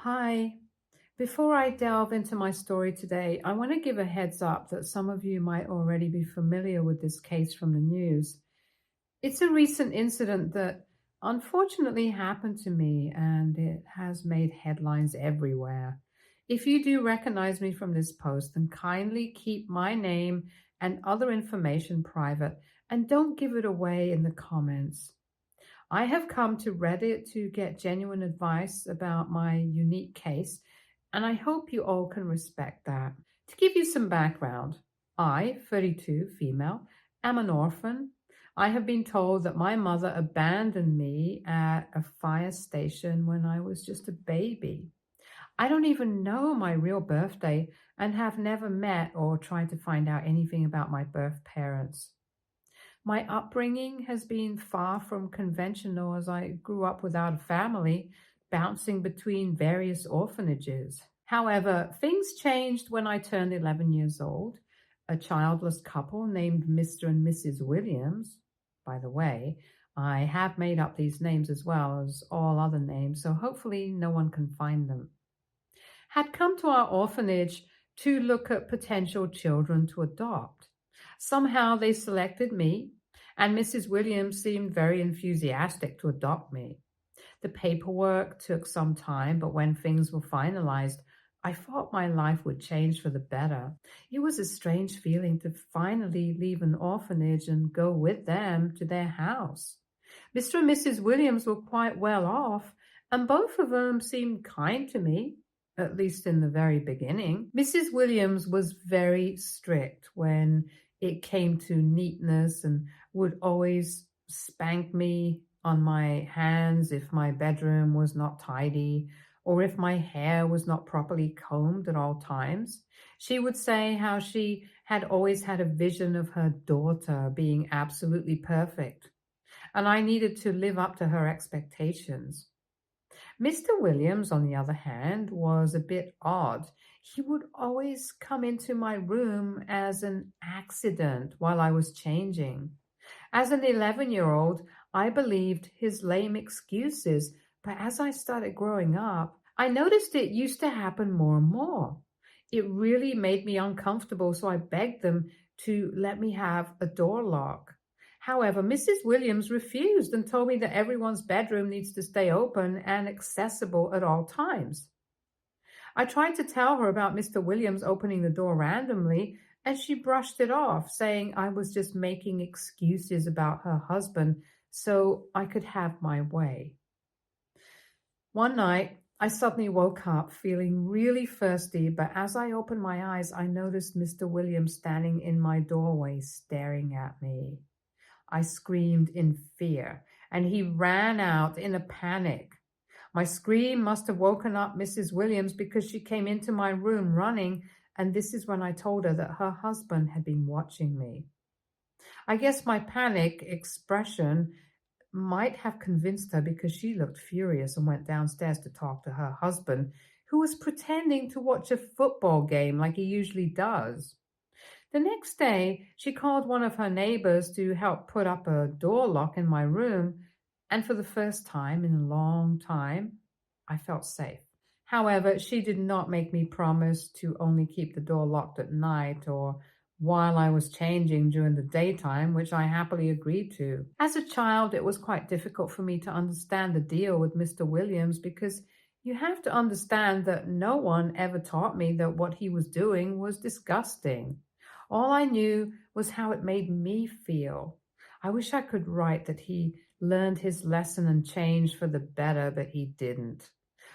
Hi. Before I delve into my story today, I want to give a heads up that some of you might already be familiar with this case from the news. It's a recent incident that unfortunately happened to me, and it has made headlines everywhere. If you do recognize me from this post, then kindly keep my name and other information private and don't give it away in the comments. I have come to Reddit to get genuine advice about my unique case, and I hope you all can respect that. To give you some background, I, 32, female, am an orphan. I have been told that my mother abandoned me at a fire station when I was just a baby. I don't even know my real birthday and have never met or tried to find out anything about my birth parents. My upbringing has been far from conventional as I grew up without a family, bouncing between various orphanages. However, things changed when I turned 11 years old. A childless couple named Mr. and Mrs. Williams, by the way, I have made up these names as well as all other names, so hopefully no one can find them, had come to our orphanage to look at potential children to adopt. Somehow they selected me, and Mrs. Williams seemed very enthusiastic to adopt me. The paperwork took some time, but when things were finalized, I thought my life would change for the better. It was a strange feeling to finally leave an orphanage and go with them to their house. Mr. and Mrs. Williams were quite well off, and both of them seemed kind to me, at least in the very beginning. Mrs. Williams was very strict when it came to neatness and would always spank me on my hands if my bedroom was not tidy or if my hair was not properly combed at all times. She would say how she had always had a vision of her daughter being absolutely perfect, and I needed to live up to her expectations. Mr. Williams, on the other hand, was a bit odd. He would always come into my room as an accident while I was changing. As an 11-year-old, I believed his lame excuses, but as I started growing up, I noticed it used to happen more and more. It really made me uncomfortable, so I begged them to let me have a door lock. However, Mrs. Williams refused and told me that everyone's bedroom needs to stay open and accessible at all times. I tried to tell her about Mr. Williams opening the door randomly, and she brushed it off, saying I was just making excuses about her husband so I could have my way. One night, I suddenly woke up feeling really thirsty, but as I opened my eyes, I noticed Mr. Williams standing in my doorway staring at me. I screamed in fear, and he ran out in a panic. My scream must have woken up Mrs. Williams because she came into my room running, and this is when I told her that her husband had been watching me. I guess my panic expression might have convinced her because she looked furious and went downstairs to talk to her husband, who was pretending to watch a football game like he usually does. The next day, she called one of her neighbors to help put up a door lock in my room, and for the first time in a long time, I felt safe. However, she did not make me promise to only keep the door locked at night or while I was changing during the daytime, which I happily agreed to. As a child, it was quite difficult for me to understand the deal with Mr. Williams because you have to understand that no one ever taught me that what he was doing was disgusting. All I knew was how it made me feel. I wish I could write that he learned his lesson and changed for the better, but he didn't.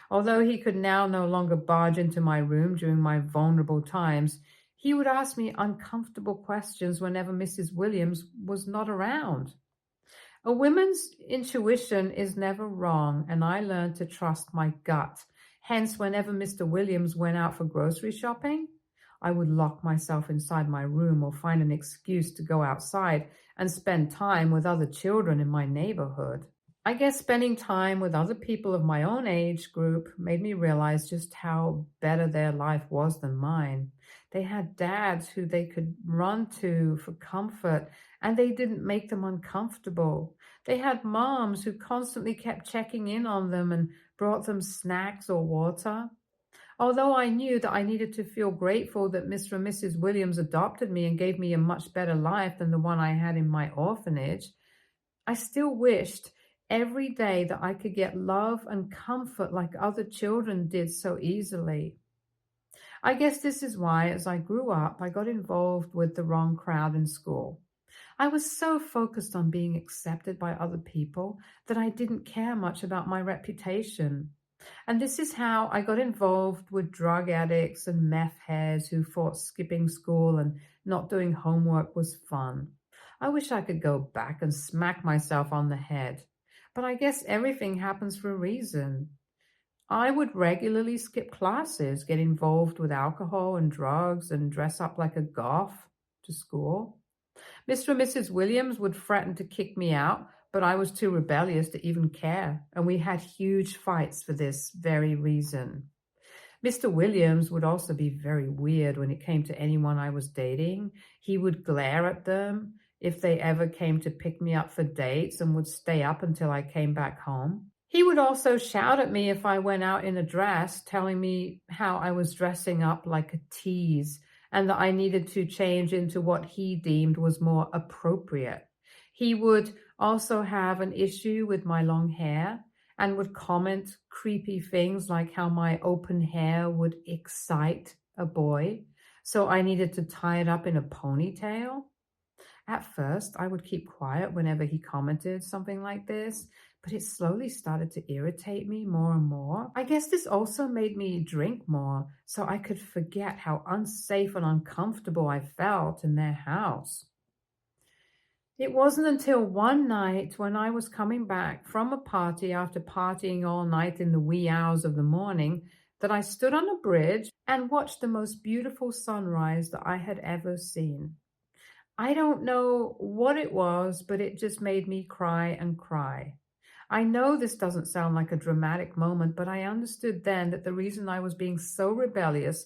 Although he could now no longer barge into my room during my vulnerable times, he would ask me uncomfortable questions whenever Mrs. Williams was not around. A woman's intuition is never wrong, and I learned to trust my gut. Hence, whenever Mr. Williams went out for grocery shopping, I would lock myself inside my room or find an excuse to go outside and spend time with other children in my neighborhood. I guess spending time with other people of my own age group made me realize just how better their life was than mine. They had dads who they could run to for comfort, and they didn't make them uncomfortable. They had moms who constantly kept checking in on them and brought them snacks or water. Although I knew that I needed to feel grateful that Mr. and Mrs. Williams adopted me and gave me a much better life than the one I had in my orphanage, I still wished every day that I could get love and comfort like other children did so easily. I guess this is why, as I grew up, I got involved with the wrong crowd in school. I was so focused on being accepted by other people that I didn't care much about my reputation. And this is how I got involved with drug addicts and meth heads who thought skipping school and not doing homework was fun. I wish I could go back and smack myself on the head. But I guess everything happens for a reason. I would regularly skip classes, get involved with alcohol and drugs, and dress up like a goth to school. Mr. and Mrs. Williams would threaten to kick me out, but I was too rebellious to even care, and we had huge fights for this very reason. Mr. Williams would also be very weird when it came to anyone I was dating. He would glare at them if they ever came to pick me up for dates and would stay up until I came back home. He would also shout at me if I went out in a dress, telling me how I was dressing up like a tease and that I needed to change into what he deemed was more appropriate. He would also have an issue with my long hair and would comment creepy things like how my open hair would excite a boy, so I needed to tie it up in a ponytail. At first, I would keep quiet whenever he commented something like this, but it slowly started to irritate me more and more. I guess this also made me drink more so I could forget how unsafe and uncomfortable I felt in their house. It wasn't until one night when I was coming back from a party after partying all night in the wee hours of the morning that I stood on a bridge and watched the most beautiful sunrise that I had ever seen. I don't know what it was, but it just made me cry and cry. I know this doesn't sound like a dramatic moment, but I understood then that the reason I was being so rebellious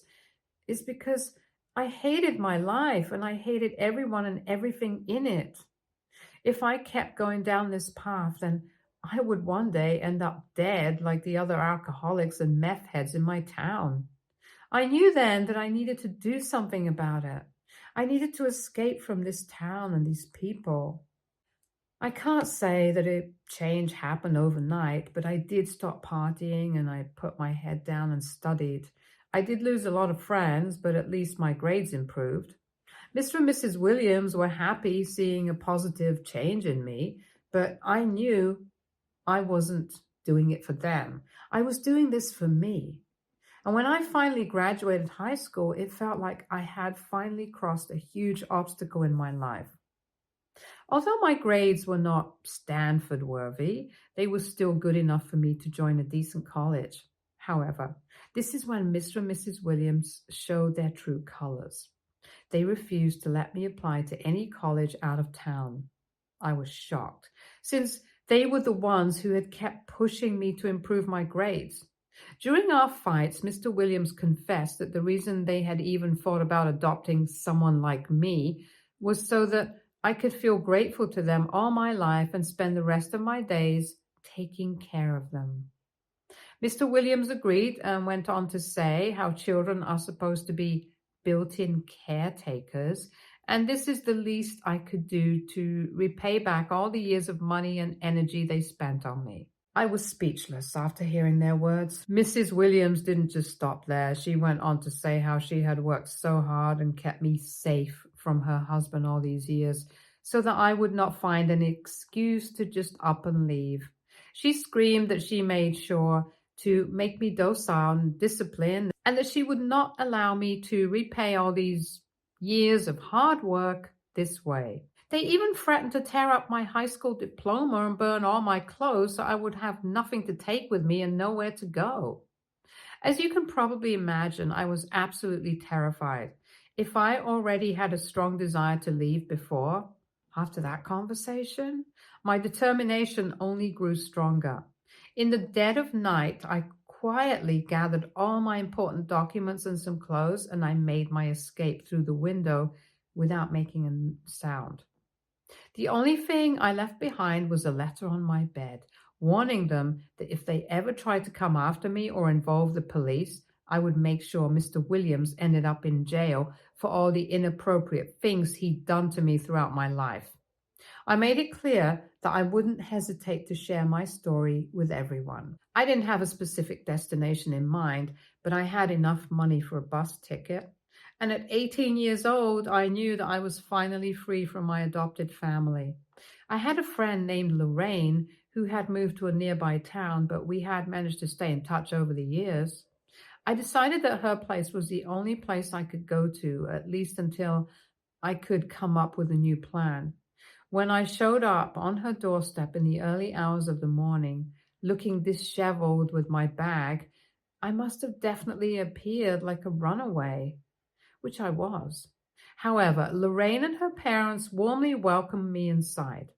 is because I hated my life and I hated everyone and everything in it. If I kept going down this path, then I would one day end up dead like the other alcoholics and meth heads in my town. I knew then that I needed to do something about it. I needed to escape from this town and these people. I can't say that a change happened overnight, but I did stop partying and I put my head down and studied. I did lose a lot of friends, but at least my grades improved. Mr. and Mrs. Williams were happy seeing a positive change in me, but I knew I wasn't doing it for them. I was doing this for me. And when I finally graduated high school, it felt like I had finally crossed a huge obstacle in my life. Although my grades were not Stanford worthy, they were still good enough for me to join a decent college. However, this is when Mr. and Mrs. Williams showed their true colors. They refused to let me apply to any college out of town. I was shocked, since they were the ones who had kept pushing me to improve my grades. During our fights, Mr. Williams confessed that the reason they had even thought about adopting someone like me was so that I could feel grateful to them all my life and spend the rest of my days taking care of them. Mr. Williams agreed and went on to say how children are supposed to be built-in caretakers, and this is the least I could do to repay back all the years of money and energy they spent on me. I was speechless after hearing their words. Mrs. Williams didn't just stop there. She went on to say how she had worked so hard and kept me safe from her husband all these years so that I would not find an excuse to just up and leave. She screamed that she made sure to make me docile and disciplined, and that she would not allow me to repay all these years of hard work this way. They even threatened to tear up my high school diploma and burn all my clothes so I would have nothing to take with me and nowhere to go. As you can probably imagine, I was absolutely terrified. If I already had a strong desire to leave before, after that conversation, my determination only grew stronger. In the dead of night, I quietly gathered all my important documents and some clothes, and I made my escape through the window without making a sound. The only thing I left behind was a letter on my bed, warning them that if they ever tried to come after me or involve the police, I would make sure Mr. Williams ended up in jail for all the inappropriate things he'd done to me throughout my life. I made it clear that I wouldn't hesitate to share my story with everyone. I didn't have a specific destination in mind, but I had enough money for a bus ticket. And at 18 years old, I knew that I was finally free from my adopted family. I had a friend named Lorraine who had moved to a nearby town, but we had managed to stay in touch over the years. I decided that her place was the only place I could go to, at least until I could come up with a new plan. When I showed up on her doorstep in the early hours of the morning, looking disheveled with my bag, I must have definitely appeared like a runaway, which I was. However, Lorraine and her parents warmly welcomed me inside.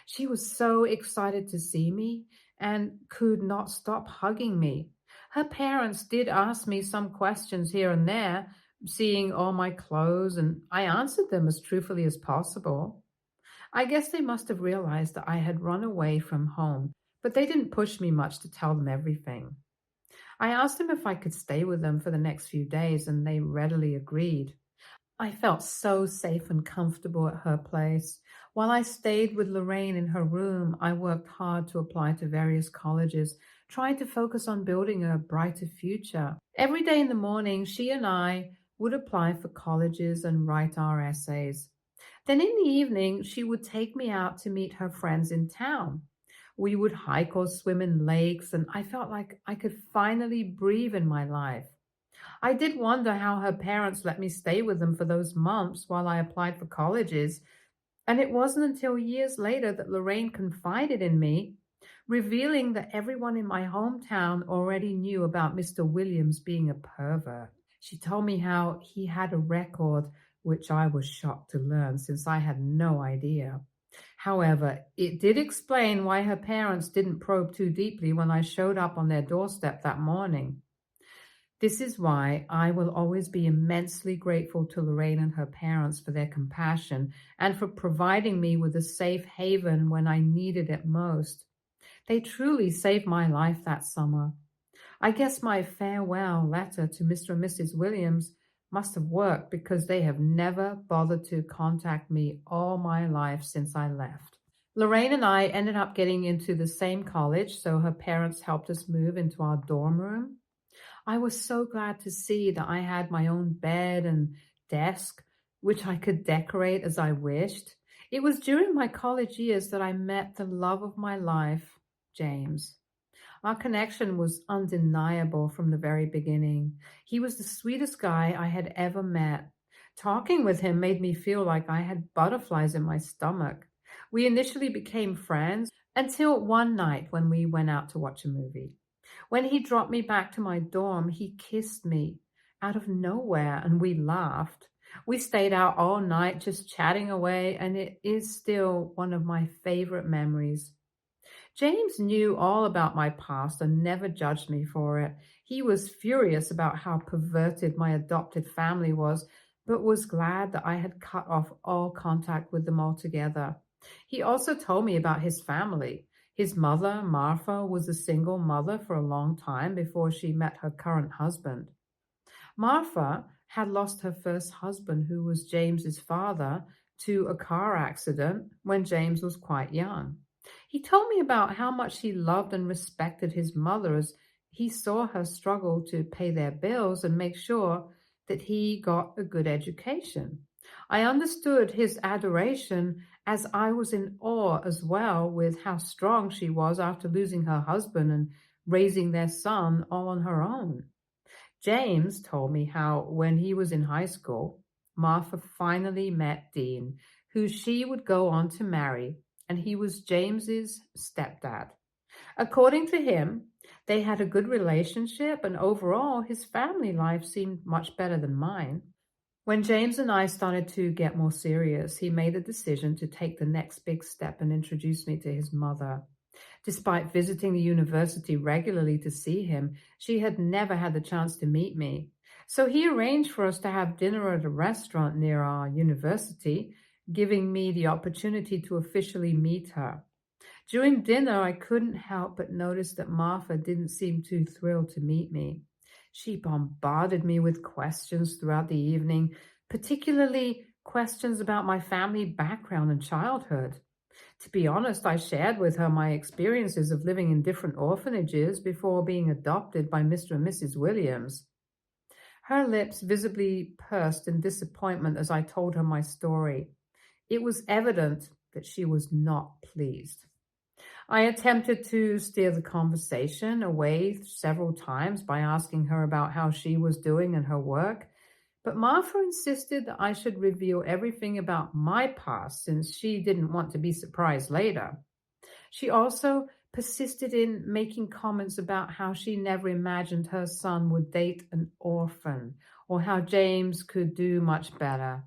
She was so excited to see me and could not stop hugging me. Her parents did ask me some questions here and there, seeing all my clothes, and I answered them as truthfully as possible. I guess they must have realized that I had run away from home, but they didn't push me much to tell them everything. I asked them if I could stay with them for the next few days, and they readily agreed. I felt so safe and comfortable at her place. While I stayed with Lorraine in her room, I worked hard to apply to various colleges, trying to focus on building a brighter future. Every day in the morning, she and I would apply for colleges and write our essays. Then in the evening, she would take me out to meet her friends in town. We would hike or swim in lakes, and I felt like I could finally breathe in my life. I did wonder how her parents let me stay with them for those months while I applied for colleges, and it wasn't until years later that Lorraine confided in me, revealing that everyone in my hometown already knew about Mr. Williams being a pervert. She told me how he had a record, which I was shocked to learn since I had no idea. However, it did explain why her parents didn't probe too deeply when I showed up on their doorstep that morning. This is why I will always be immensely grateful to Lorraine and her parents for their compassion and for providing me with a safe haven when I needed it most. They truly saved my life that summer. I guess my farewell letter to Mr. and Mrs. Williams must have worked because they have never bothered to contact me all my life since I left. Lorraine and I ended up getting into the same college, so her parents helped us move into our dorm room. I was so glad to see that I had my own bed and desk, which I could decorate as I wished. It was during my college years that I met the love of my life, James. Our connection was undeniable from the very beginning. He was the sweetest guy I had ever met. Talking with him made me feel like I had butterflies in my stomach. We initially became friends until one night when we went out to watch a movie. When he dropped me back to my dorm, he kissed me out of nowhere and we laughed. We stayed out all night just chatting away, and it is still one of my favorite memories. James knew all about my past and never judged me for it. He was furious about how perverted my adopted family was, but was glad that I had cut off all contact with them altogether. He also told me about his family. His mother, Martha, was a single mother for a long time before she met her current husband. Martha had lost her first husband, who was James's father, to a car accident when James was quite young. He told me about how much he loved and respected his mother as he saw her struggle to pay their bills and make sure that he got a good education. I understood his adoration as I was in awe as well with how strong she was after losing her husband and raising their son all on her own. James told me how when he was in high school, Martha finally met Dean, who she would go on to marry, and he was James's stepdad. According to him, they had a good relationship, and overall, his family life seemed much better than mine. When James and I started to get more serious, he made the decision to take the next big step and introduce me to his mother. Despite visiting the university regularly to see him, she had never had the chance to meet me. So he arranged for us to have dinner at a restaurant near our university, giving me the opportunity to officially meet her. During dinner, I couldn't help but notice that Martha didn't seem too thrilled to meet me. She bombarded me with questions throughout the evening, particularly questions about my family background and childhood. To be honest, I shared with her my experiences of living in different orphanages before being adopted by Mr. and Mrs. Williams. Her lips visibly pursed in disappointment as I told her my story. It was evident that she was not pleased. I attempted to steer the conversation away several times by asking her about how she was doing in her work, but Martha insisted that I should reveal everything about my past since she didn't want to be surprised later. She also persisted in making comments about how she never imagined her son would date an orphan or how James could do much better.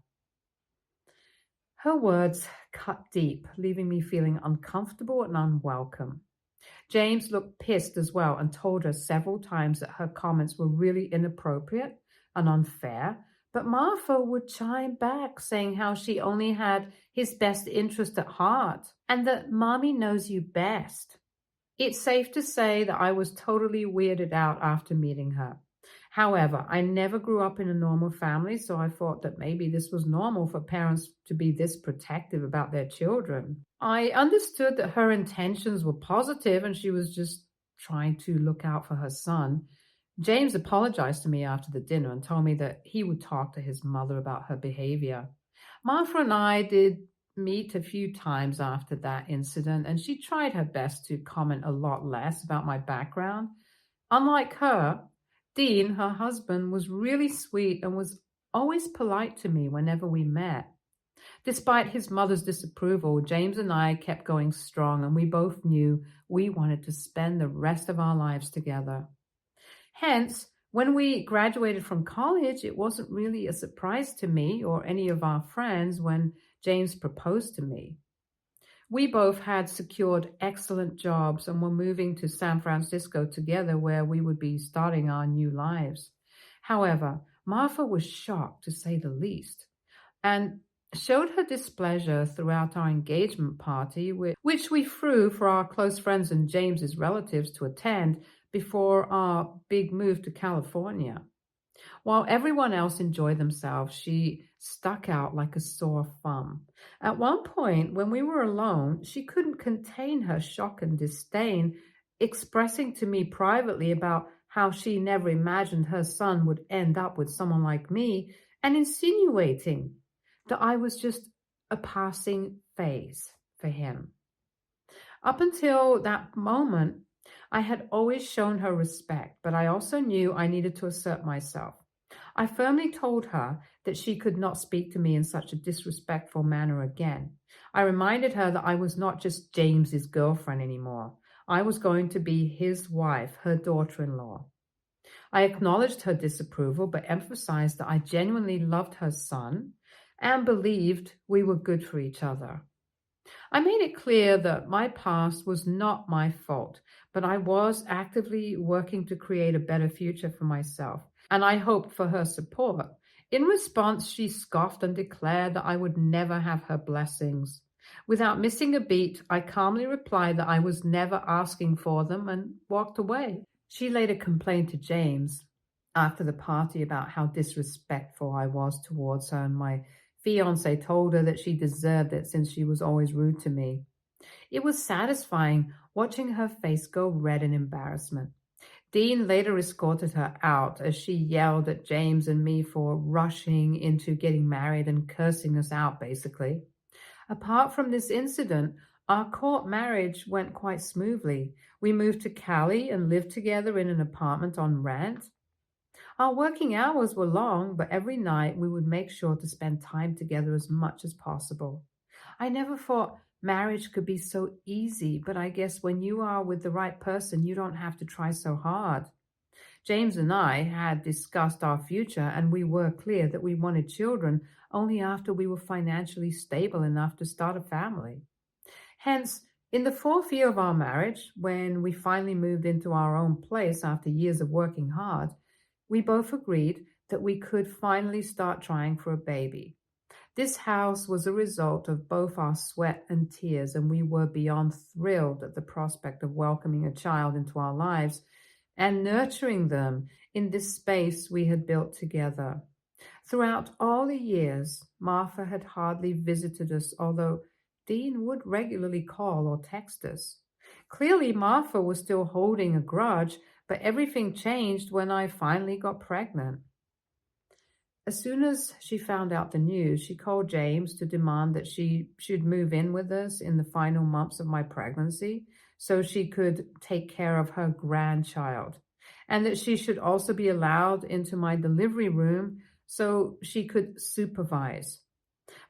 Her words cut deep, leaving me feeling uncomfortable and unwelcome. James looked pissed as well and told her several times that her comments were really inappropriate and unfair, but Martha would chime back saying how she only had his best interest at heart and that mommy knows you best. It's safe to say that I was totally weirded out after meeting her. However, I never grew up in a normal family, so I thought that maybe this was normal for parents to be this protective about their children. I understood that her intentions were positive and she was just trying to look out for her son. James apologized to me after the dinner and told me that he would talk to his mother about her behavior. Martha and I did meet a few times after that incident, and she tried her best to comment a lot less about my background. Unlike her, Dean, her husband, was really sweet and was always polite to me whenever we met. Despite his mother's disapproval, James and I kept going strong, and we both knew we wanted to spend the rest of our lives together. Hence, when we graduated from college, it wasn't really a surprise to me or any of our friends when James proposed to me. We both had secured excellent jobs and were moving to San Francisco together where we would be starting our new lives. However, Martha was shocked to say the least and showed her displeasure throughout our engagement party, which we threw for our close friends and James's relatives to attend before our big move to California. While everyone else enjoyed themselves, she stuck out like a sore thumb. At one point, when we were alone, she couldn't contain her shock and disdain, expressing to me privately about how she never imagined her son would end up with someone like me, and insinuating that I was just a passing phase for him. Up until that moment, I had always shown her respect, but I also knew I needed to assert myself. I firmly told her that she could not speak to me in such a disrespectful manner again. I reminded her that I was not just James's girlfriend anymore. I was going to be his wife, her daughter-in-law. I acknowledged her disapproval, but emphasized that I genuinely loved her son and believed we were good for each other. I made it clear that my past was not my fault, but I was actively working to create a better future for myself, and I hoped for her support. In response, she scoffed and declared that I would never have her blessings. Without missing a beat, I calmly replied that I was never asking for them and walked away. She later complained to James after the party about how disrespectful I was towards her, and my fiance told her that she deserved it since she was always rude to me. It was satisfying watching her face go red in embarrassment. Dean later escorted her out as she yelled at James and me for rushing into getting married and cursing us out, basically. Apart from this incident, our court marriage went quite smoothly. We moved to Cali and lived together in an apartment on rent. Our working hours were long, but every night we would make sure to spend time together as much as possible. I never thought marriage could be so easy, but I guess when you are with the right person, you don't have to try so hard. James and I had discussed our future, and we were clear that we wanted children only after we were financially stable enough to start a family. Hence, in the fourth year of our marriage, when we finally moved into our own place after years of working hard, we both agreed that we could finally start trying for a baby. This house was a result of both our sweat and tears, and we were beyond thrilled at the prospect of welcoming a child into our lives and nurturing them in this space we had built together. Throughout all the years, Martha had hardly visited us, although Dean would regularly call or text us. Clearly, Martha was still holding a grudge, but everything changed when I finally got pregnant. As soon as she found out the news, she called James to demand that she should move in with us in the final months of my pregnancy so she could take care of her grandchild, and that she should also be allowed into my delivery room so she could supervise.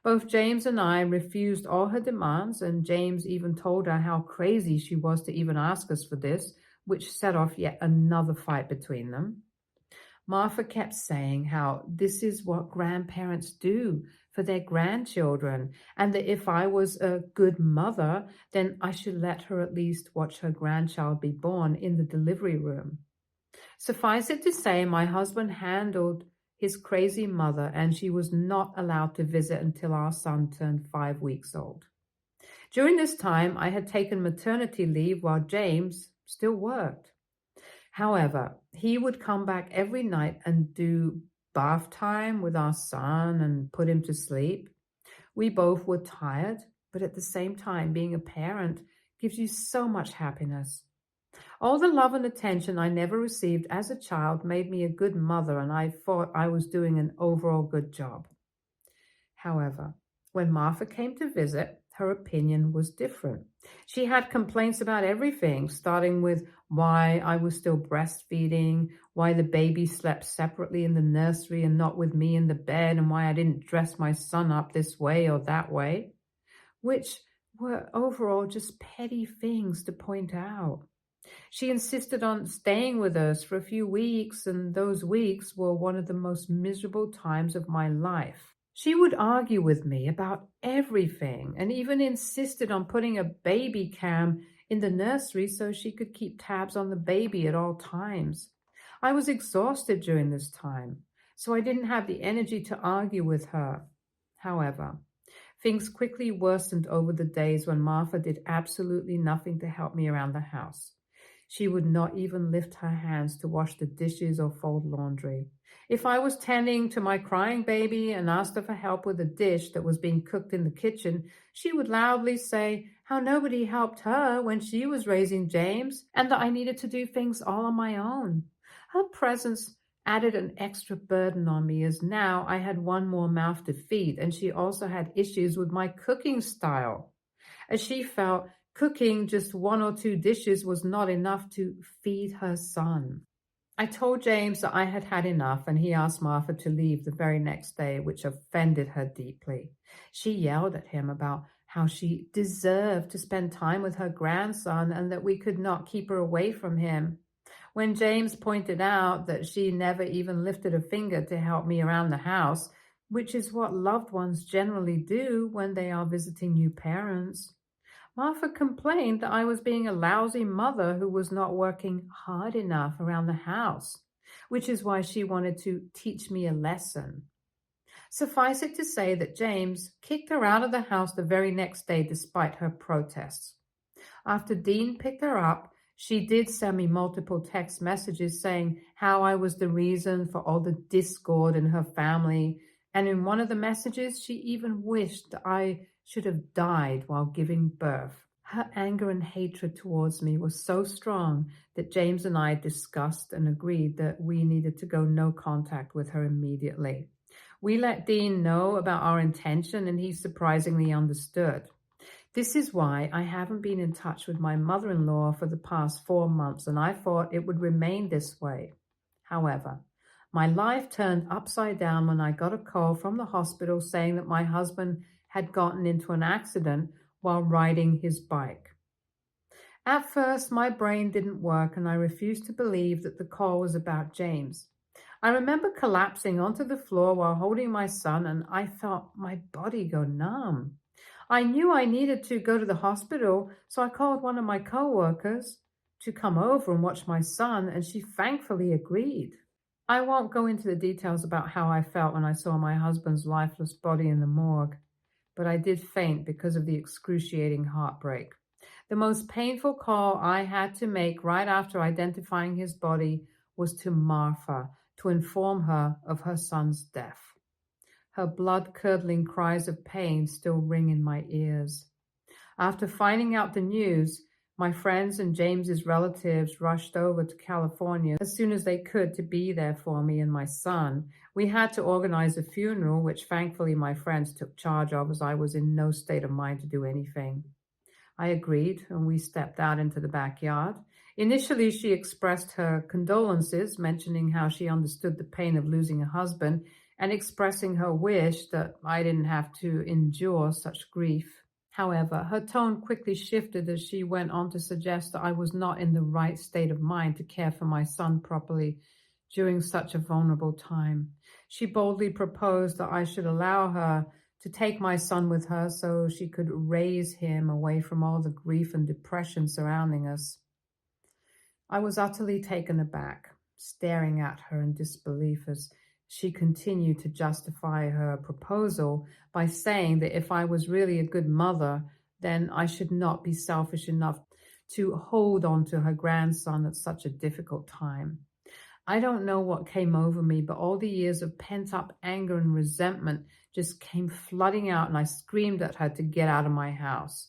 Both James and I refused all her demands, and James even told her how crazy she was to even ask us for this, which set off yet another fight between them. Martha kept saying how this is what grandparents do for their grandchildren, and that if I was a good mother, then I should let her at least watch her grandchild be born in the delivery room. Suffice it to say, my husband handled his crazy mother, and she was not allowed to visit until our son turned 5 weeks old. During this time, I had taken maternity leave while James still worked. However, he would come back every night and do bath time with our son and put him to sleep. We both were tired, but at the same time, being a parent gives you so much happiness. All the love and attention I never received as a child made me a good mother, and I thought I was doing an overall good job. However, when Martha came to visit, her opinion was different. She had complaints about everything, starting with why I was still breastfeeding, why the baby slept separately in the nursery and not with me in the bed, and why I didn't dress my son up this way or that way, which were overall just petty things to point out. She insisted on staying with us for a few weeks, and those weeks were one of the most miserable times of my life. She would argue with me about everything and even insisted on putting a baby cam in the nursery so she could keep tabs on the baby at all times. I was exhausted during this time, so I didn't have the energy to argue with her. However, things quickly worsened over the days when Martha did absolutely nothing to help me around the house. She would not even lift her hands to wash the dishes or fold laundry. If I was tending to my crying baby and asked her for help with a dish that was being cooked in the kitchen, she would loudly say how nobody helped her when she was raising James and that I needed to do things all on my own. Her presence added an extra burden on me, as now I had one more mouth to feed, and she also had issues with my cooking style, as she felt cooking just 1 or 2 dishes was not enough to feed her son. I told James that I had had enough, and he asked Martha to leave the very next day, which offended her deeply. She yelled at him about how she deserved to spend time with her grandson and that we could not keep her away from him. When James pointed out that she never even lifted a finger to help me around the house, which is what loved ones generally do when they are visiting new parents, Martha complained that I was being a lousy mother who was not working hard enough around the house, which is why she wanted to teach me a lesson. Suffice it to say that James kicked her out of the house the very next day despite her protests. After Dean picked her up, she did send me multiple text messages saying how I was the reason for all the discord in her family, and in one of the messages she even wished that I should have died while giving birth. Her anger and hatred towards me was so strong that James and I discussed and agreed that we needed to go no contact with her immediately. We let Dean know about our intention, and he surprisingly understood. This is why I haven't been in touch with my mother-in-law for the past 4 months, and I thought it would remain this way. However, my life turned upside down when I got a call from the hospital saying that my husband had gotten into an accident while riding his bike. At first, my brain didn't work, and I refused to believe that the call was about James. I remember collapsing onto the floor while holding my son, and I felt my body go numb. I knew I needed to go to the hospital, so I called one of my co-workers to come over and watch my son, and she thankfully agreed. I won't go into the details about how I felt when I saw my husband's lifeless body in the morgue, but I did faint because of the excruciating heartbreak. The most painful call I had to make right after identifying his body was to Martha to inform her of her son's death. Her blood-curdling cries of pain still ring in my ears. After finding out the news, my friends and James's relatives rushed over to California as soon as they could to be there for me and my son. We had to organize a funeral, which thankfully my friends took charge of as I was in no state of mind to do anything. I agreed, and we stepped out into the backyard. Initially, she expressed her condolences, mentioning how she understood the pain of losing a husband and expressing her wish that I didn't have to endure such grief. However, her tone quickly shifted as she went on to suggest that I was not in the right state of mind to care for my son properly during such a vulnerable time. She boldly proposed that I should allow her to take my son with her so she could raise him away from all the grief and depression surrounding us. I was utterly taken aback, staring at her in disbelief as she continued to justify her proposal by saying that if I was really a good mother, then I should not be selfish enough to hold on to her grandson at such a difficult time. I don't know what came over me, but all the years of pent-up anger and resentment just came flooding out, and I screamed at her to get out of my house.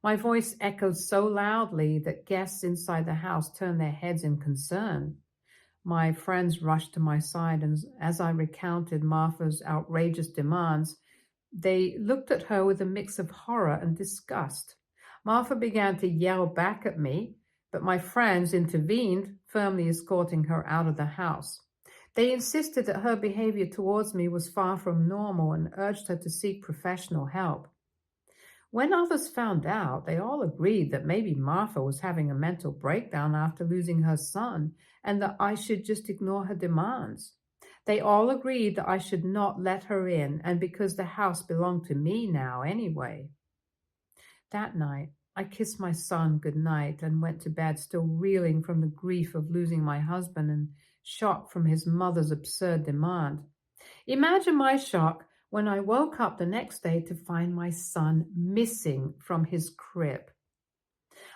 My voice echoed so loudly that guests inside the house turned their heads in concern. My friends rushed to my side, and as I recounted Martha's outrageous demands, they looked at her with a mix of horror and disgust. Martha began to yell back at me, but my friends intervened, firmly escorting her out of the house. They insisted that her behavior towards me was far from normal and urged her to seek professional help. When others found out, they all agreed that maybe Martha was having a mental breakdown after losing her son and that I should just ignore her demands. They all agreed that I should not let her in, and because the house belonged to me now anyway. That night, I kissed my son goodnight and went to bed still reeling from the grief of losing my husband and shock from his mother's absurd demand. Imagine my shock when I woke up the next day to find my son missing from his crib.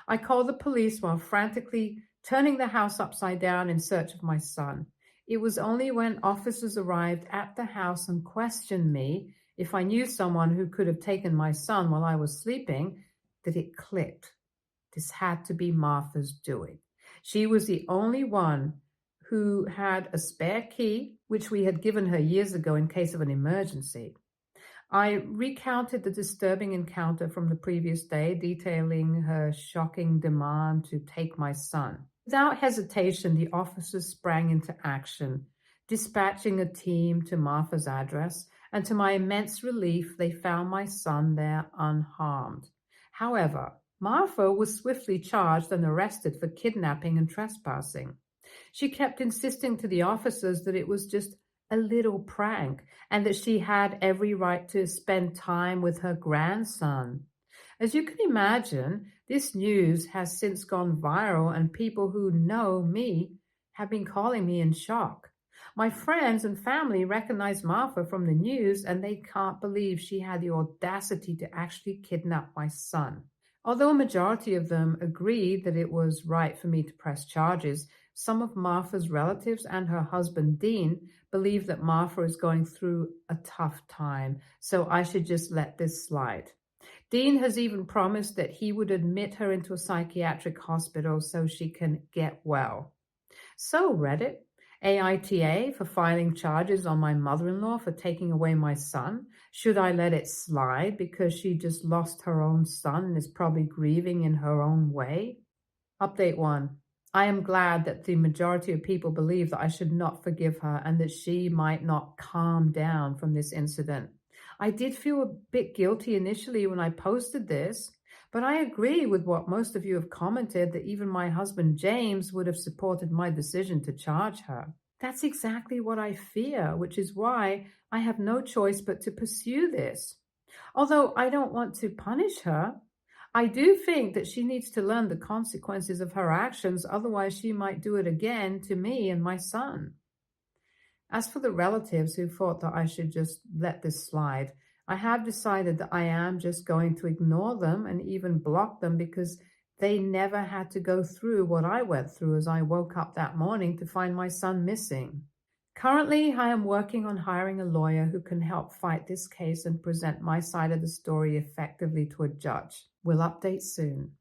I called the police while frantically turning the house upside down in search of my son. It was only when officers arrived at the house and questioned me if I knew someone who could have taken my son while I was sleeping that it clicked. This had to be Martha's doing. She was the only one who had a spare key, which we had given her years ago in case of an emergency. I recounted the disturbing encounter from the previous day, detailing her shocking demand to take my son. Without hesitation, the officers sprang into action, dispatching a team to Martha's address, and to my immense relief, they found my son there unharmed. However, Martha was swiftly charged and arrested for kidnapping and trespassing. She kept insisting to the officers that it was just a little prank and that she had every right to spend time with her grandson. As you can imagine, this news has since gone viral, and people who know me have been calling me in shock. My friends and family recognize Martha from the news, and they can't believe she had the audacity to actually kidnap my son. Although a majority of them agreed that it was right for me to press charges, some of Martha's relatives and her husband, Dean, believe that Martha is going through a tough time, so I should just let this slide. Dean has even promised that he would admit her into a psychiatric hospital so she can get well. So, Reddit, AITA for filing charges on my mother-in-law for taking away my son. Should I let it slide because she just lost her own son and is probably grieving in her own way? Update 1. I am glad that the majority of people believe that I should not forgive her and that she might not calm down from this incident. I did feel a bit guilty initially when I posted this, but I agree with what most of you have commented, that even my husband James would have supported my decision to charge her. That's exactly what I fear, which is why I have no choice but to pursue this. Although I don't want to punish her, I do think that she needs to learn the consequences of her actions, otherwise she might do it again to me and my son. As for the relatives who thought that I should just let this slide, I have decided that I am just going to ignore them and even block them because they never had to go through what I went through as I woke up that morning to find my son missing. Currently, I am working on hiring a lawyer who can help fight this case and present my side of the story effectively to a judge. We'll update soon.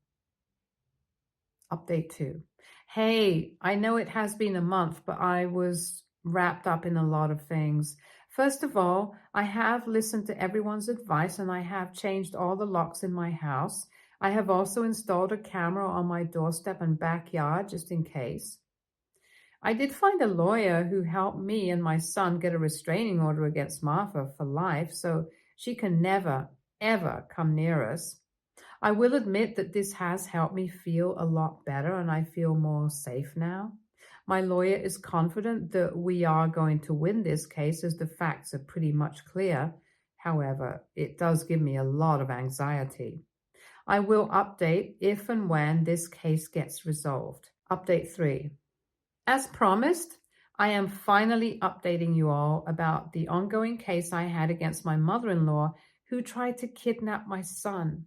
Update 2. Hey, I know it has been a month, but I was wrapped up in a lot of things. First of all, I have listened to everyone's advice and I have changed all the locks in my house. I have also installed a camera on my doorstep and backyard just in case. I did find a lawyer who helped me and my son get a restraining order against Martha for life, so she can never, ever come near us. I will admit that this has helped me feel a lot better and I feel more safe now. My lawyer is confident that we are going to win this case as the facts are pretty much clear. However, it does give me a lot of anxiety. I will update if and when this case gets resolved. Update 3. As promised, I am finally updating you all about the ongoing case I had against my mother-in-law who tried to kidnap my son.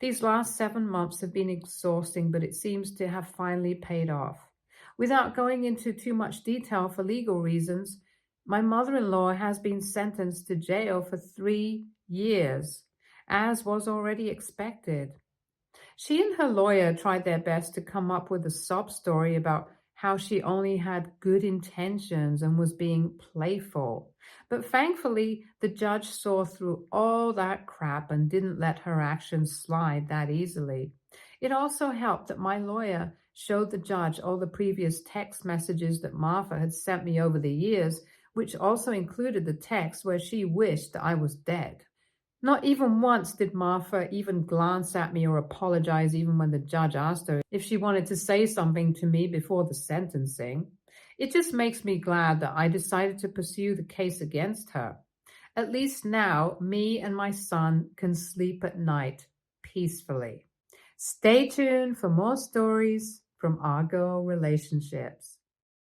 These last 7 months have been exhausting, but it seems to have finally paid off. Without going into too much detail for legal reasons, my mother-in-law has been sentenced to jail for 3 years, as was already expected. She and her lawyer tried their best to come up with a sob story about how she only had good intentions and was being playful. But thankfully, the judge saw through all that crap and didn't let her actions slide that easily. It also helped that my lawyer showed the judge all the previous text messages that Martha had sent me over the years, which also included the text where she wished that I was dead. Not even once did Martha even glance at me or apologize, even when the judge asked her if she wanted to say something to me before the sentencing. It just makes me glad that I decided to pursue the case against her. At least now, me and my son can sleep at night peacefully. Stay tuned for more stories from our girl relationships.